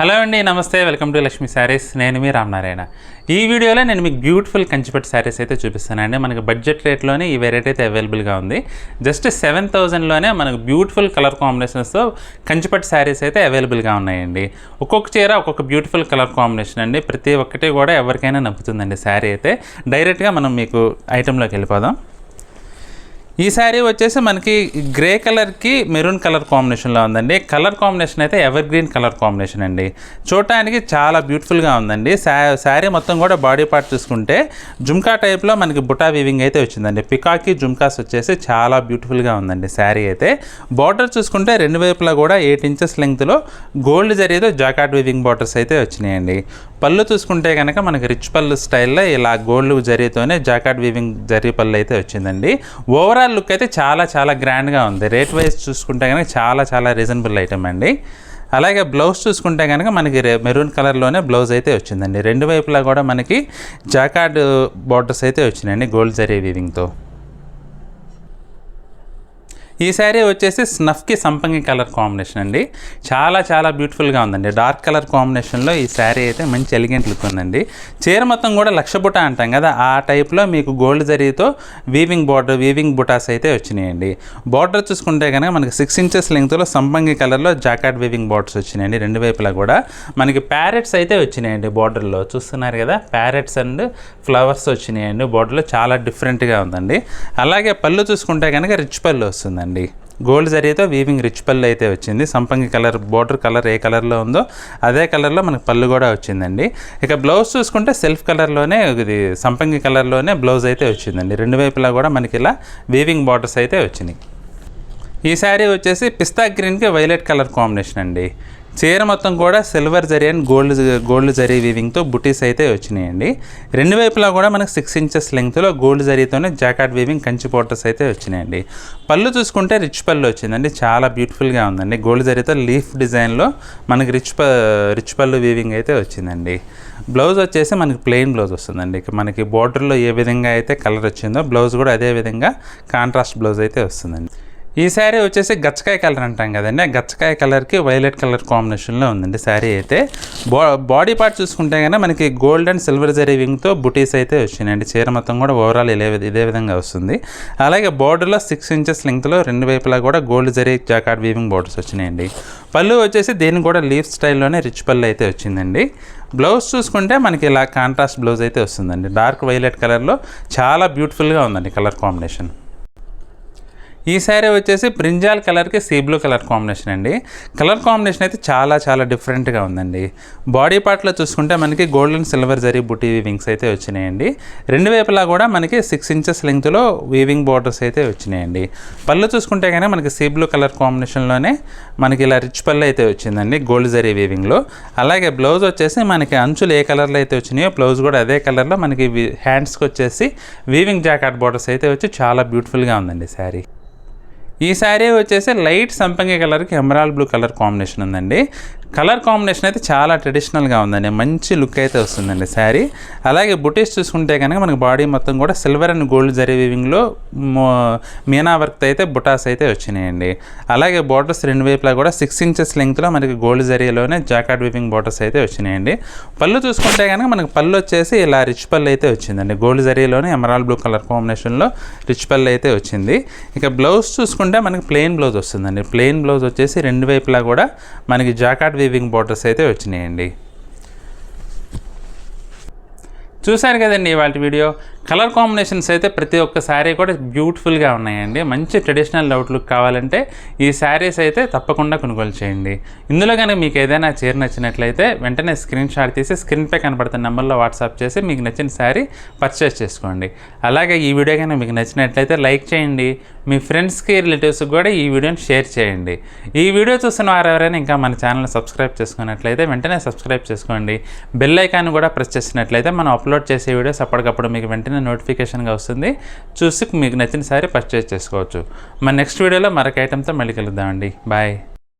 Hello అండి, నమస్తే. Welcome to Lakshmi saris. నేను మీ రామనారాయణ. ఈ వీడియోలో నేను మీకు బ్యూటిఫుల్ కంచిపట్టు శారీస్ అయితే చూపిస్తానండి. మనకి బడ్జెట్ రేట్లోనే ఈ వెరైటీ అయితే అవైలబుల్గా ఉంది. జస్ట్ 7,000లోనే మనకు బ్యూటిఫుల్ కలర్ కాంబినేషన్స్తో కంచిపట్టు శారీస్ అయితే అవైలబుల్గా ఉన్నాయండి. ఒక్కొక్క చీర ఒక్కొక్క బ్యూటిఫుల్ కలర్ కాంబినేషన్ అండి. ప్రతి ఒక్కటి కూడా ఎవరికైనా నప్పుతుందండి శారీ అయితే. డైరెక్ట్గా మనం మీకు ఐటెంలోకి వెళ్ళిపోదాం. ఈ శారీ వచ్చేసి మనకి గ్రే కలర్కి మెరూన్ కలర్ కాంబినేషన్లో ఉందండి. కలర్ కాంబినేషన్ అయితే ఎవర్ గ్రీన్ కలర్ కాంబినేషన్ అండి. చూడటానికి చాలా బ్యూటిఫుల్గా ఉందండి. శారీ మొత్తం కూడా బాడీ పార్ట్ చూసుకుంటే జుమ్కా టైప్లో మనకి బుటా వీవింగ్ అయితే వచ్చిందండి. పికాకి జుమ్కాస్ వచ్చేసి చాలా బ్యూటిఫుల్గా ఉందండి శారీ అయితే. బార్డర్ చూసుకుంటే రెండు వైపులా కూడా 8 ఇంచెస్ లెంగ్త్లో గోల్డ్ జరీతో జాకార్డ్ వీవింగ్ బార్డర్స్ అయితే వచ్చినాయండి. పళ్ళు చూసుకుంటే కనుక మనకి రిచ్ పళ్ళు స్టైల్లో ఇలా గోల్డ్ జరీతోనే జాకార్డ్ వీవింగ్ జరీ పళ్ళు అయితే వచ్చిందండి. ఓవరాల్ లుక్ అయితే చాలా గ్రాండ్గా ఉంది. రేట్ వైజ్ చూసుకుంటే కనుక చాలా రీజనబుల్ ఐటమ్ అండి. అలాగే బ్లౌజ్ చూసుకుంటే కనుక మనకి మెరూన్ కలర్లోనే బ్లౌజ్ అయితే వచ్చిందండి. రెండు వైపులా కూడా మనకి జాకార్డ్ బార్డర్స్ అయితే వచ్చినాయండి గోల్డ్ జరీ వీవింగ్తో. ఈ శారీ వచ్చేసి స్నఫ్కి సంపంగి కలర్ కాంబినేషన్ అండి. చాలా బ్యూటిఫుల్గా ఉందండి. డార్క్ కలర్ కాంబినేషన్లో ఈ శారీ అయితే మంచి ఎలిగెంట్ లుక్ ఉందండి. చీర మొత్తం కూడా లక్ష బుటా అంటాం కదా, ఆ టైప్లో మీకు గోల్డ్ జరీతో వీవింగ్ బుటాస్ అయితే వచ్చినాయండి. బార్డర్ చూసుకుంటే కనుక మనకి 6 ఇంచెస్ లెంగ్త్లో సంపంగి కలర్లో జాకార్డ్ వీవింగ్ బార్డర్స్ వచ్చినాయండి. రెండు వైపులా కూడా మనకి ప్యారెట్స్ అయితే వచ్చినాయండి. బార్డర్లో చూస్తున్నారు కదా, ప్యారెట్స్ అండ్ ఫ్లవర్స్ వచ్చినాయండి. బార్డర్లో చాలా డిఫరెంట్గా ఉందండి. అలాగే పళ్ళు చూసుకుంటే కనుక రిచ్ పళ్ళు వస్తుందండి. గోల్డ్ జరీతో వీవింగ్ రిచ్ పళ్ళు అయితే వచ్చింది. సంపంగి కలర్ బార్డర్ కలర్ ఏ కలర్లో ఉందో అదే కలర్లో మనకు పళ్ళు కూడా వచ్చిందండి. ఇక బ్లౌజ్ చూసుకుంటే సెల్ఫ్ కలర్లోనే ఇది సంపంగి కలర్లోనే బ్లౌజ్ అయితే వచ్చిందండి. రెండు వైపులా కూడా మనకి ఇలా వీవింగ్ బార్డర్స్ అయితే వచ్చినాయి. ఈ శారీ వచ్చేసి పిస్తా గ్రీన్కి వైలెట్ కలర్ కాంబినేషన్ అండి. చీర మొత్తం కూడా silver zari and gold zari వీవింగ్తో బుటీస్ అయితే వచ్చినాయండి. రెండు వైపులా కూడా మనకు 6 ఇంచెస్ లెంగ్త్లో గోల్డ్ జరీతోనే జాకార్డ్ వీవింగ్ కంచి బార్డర్స్ అయితే వచ్చినాయండి. పళ్ళు చూసుకుంటే రిచ్ పళ్ళు వచ్చిందండి. చాలా బ్యూటిఫుల్గా ఉందండి. గోల్డ్ జరీతో లీఫ్ డిజైన్లో మనకి రిచ్ పళ్ళు వీవింగ్ అయితే వచ్చిందండి. బ్లౌజ్ వచ్చేసి మనకి ప్లెయిన్ బ్లౌజ్ వస్తుందండి. మనకి బార్డర్లో ఏ విధంగా అయితే కలర్ వచ్చిందో బ్లౌజ్ కూడా అదే విధంగా కాంట్రాస్ట్ బ్లౌజ్ అయితే వస్తుందండి. ఈ శారీ వచ్చేసి గచ్చకాయ కలర్ అంటాం కదండి, ఆ గచ్చకాయ కలర్కి వైలెట్ కలర్ కాంబినేషన్లో ఉందండి శారీ అయితే. బాడీ పార్ట్ చూసుకుంటే కనుక మనకి గోల్డ్ అండ్ సిల్వర్ జరీ వింగ్తో బుటీస్ అయితే వచ్చినాయండి. చీర మొత్తం కూడా ఓవరాల్ ఇదే విధంగా వస్తుంది. అలాగే బార్డర్లో 6 ఇంచెస్ లెంగ్త్లో రెండు వైపులా కూడా gold zari jacquard weaving borders వచ్చినాయండి. పళ్ళు వచ్చేసి దీనికి కూడా లీఫ్ స్టైల్లోనే రిచ్ పళ్ళు అయితే వచ్చిందండి. బ్లౌజ్ చూసుకుంటే మనకి ఇలా కాంట్రాస్ట్ బ్లౌజ్ అయితే వస్తుందండి. డార్క్ వైలెట్ కలర్లో చాలా బ్యూటిఫుల్గా ఉందండి కలర్ కాంబినేషన్. ఈ శారీ వచ్చేసి బ్రింజాల్ కలర్కి సీ బ్లూ కలర్ కాంబినేషన్ అండి. కలర్ కాంబినేషన్ అయితే చాలా డిఫరెంట్గా ఉందండి. బాడీ పార్ట్లో చూసుకుంటే మనకి గోల్డ్ అండ్ సిల్వర్ జరీ బుటీ వీవింగ్స్ అయితే వచ్చినాయండి. రెండు వైపులా కూడా మనకి 6 ఇంచెస్ లెంగ్త్లో వీవింగ్ బార్డర్స్ అయితే వచ్చినాయండి. పళ్ళు చూసుకుంటే కానీ మనకి సీ బ్లూ కలర్ కాంబినేషన్లోనే మనకి ఇలా రిచ్ పళ్ళు అయితే వచ్చిందండి గోల్డ్ జరీ వీవింగ్లో. అలాగే బ్లౌజ్ వచ్చేసి మనకి అంచులు ఏ కలర్లో అయితే వచ్చినాయో బ్లౌజ్ కూడా అదే కలర్లో మనకి హ్యాండ్స్కి వచ్చేసి వీవింగ్ జాకార్డ్ బార్డర్స్ అయితే వచ్చి చాలా బ్యూటిఫుల్గా ఉందండి శారీ. ఈ శారీ వచ్చేసి లైట్ సంపంగి కలర్కి ఎమరాల్డ్ బ్లూ కలర్ కాంబినేషన్ ఉందండి. కలర్ కాంబినేషన్ అయితే చాలా ట్రెడిషనల్గా ఉందండి. మంచి లుక్ అయితే వస్తుందండి శారీ. అలాగే బుటీస్ చూసుకుంటే కనుక మనకి బాడీ మొత్తం కూడా సిల్వర్ అండ్ గోల్డ్ జరీ వీవింగ్లో మీనా వర్క్ అయితే బుటాస్ అయితే వచ్చినాయండి. అలాగే బార్డర్స్ రెండు వైపులా కూడా 6 ఇంచెస్ లెంగ్త్లో మనకి గోల్డ్ జరీలోనే జాకార్డ్ వీవింగ్ బార్డర్స్ అయితే వచ్చినాయండి. పళ్ళు చూసుకుంటే కనుక మనకి పళ్ళు వచ్చేసి ఇలా రిచ్ పళ్ళు అయితే వచ్చిందండి. గోల్డ్ జరీలోనే ఎమరాల్డ్ బ్లూ కలర్ కాంబినేషన్లో రిచ్ పళ్ళు అయితే వచ్చింది. ఇక బ్లౌజ్ చూసుకుంటే మనకి ప్లెయిన్ బ్లౌజ్ వస్తుందండి. ప్లెయిన్ బ్లౌజ్ వచ్చేసి రెండు వైపులా కూడా మనకి జాకార్డ్ వీవింగ్ బార్డర్స్ అయితే వచ్చినాయండి. చూశారు కదండి ఇవాళ వీడియో. కలర్ కాంబినేషన్స్ అయితే ప్రతి ఒక్క శారీ కూడా బ్యూటిఫుల్గా ఉన్నాయండి. మంచి ట్రెడిషనల్ అవుట్లుక్ కావాలంటే ఈ శారీస్ అయితే తప్పకుండా కొనుగోలు చేయండి. ఇందులో కనుక మీకు ఏదైనా చీర నచ్చినట్లయితే వెంటనే స్క్రీన్ షాట్ తీసి స్క్రీన్పై కనబడుతున్న నెంబర్లో వాట్సాప్ చేసి మీకు నచ్చిన శారీ పర్చేస్ చేసుకోండి. అలాగే ఈ వీడియో కనుక మీకు నచ్చినట్లయితే లైక్ చేయండి. మీ ఫ్రెండ్స్కి రిలేటివ్స్కి కూడా ఈ వీడియోని షేర్ చేయండి. ఈ వీడియో చూస్తున్న వారు ఎవరైనా ఇంకా మన ఛానల్ని సబ్స్క్రైబ్ చేసుకున్నట్లయితే వెంటనే సబ్స్క్రైబ్ చేసుకోండి. బెల్ ఐకాన్ కూడా ప్రెస్ చేసినట్లయితే మనం అప్లోడ్ చేసే వీడియోస్ అప్పటికప్పుడు మీకు వెంటనే నోటిఫికేషన్గా వస్తుంది. చూసి మీకు నచ్చిన సారీ పర్చేస్ చేసుకోవచ్చు. మన నెక్స్ట్ వీడియోలో మరొక ఐటెంతో మళ్ళీ కలుద్దామండి. బాయ్.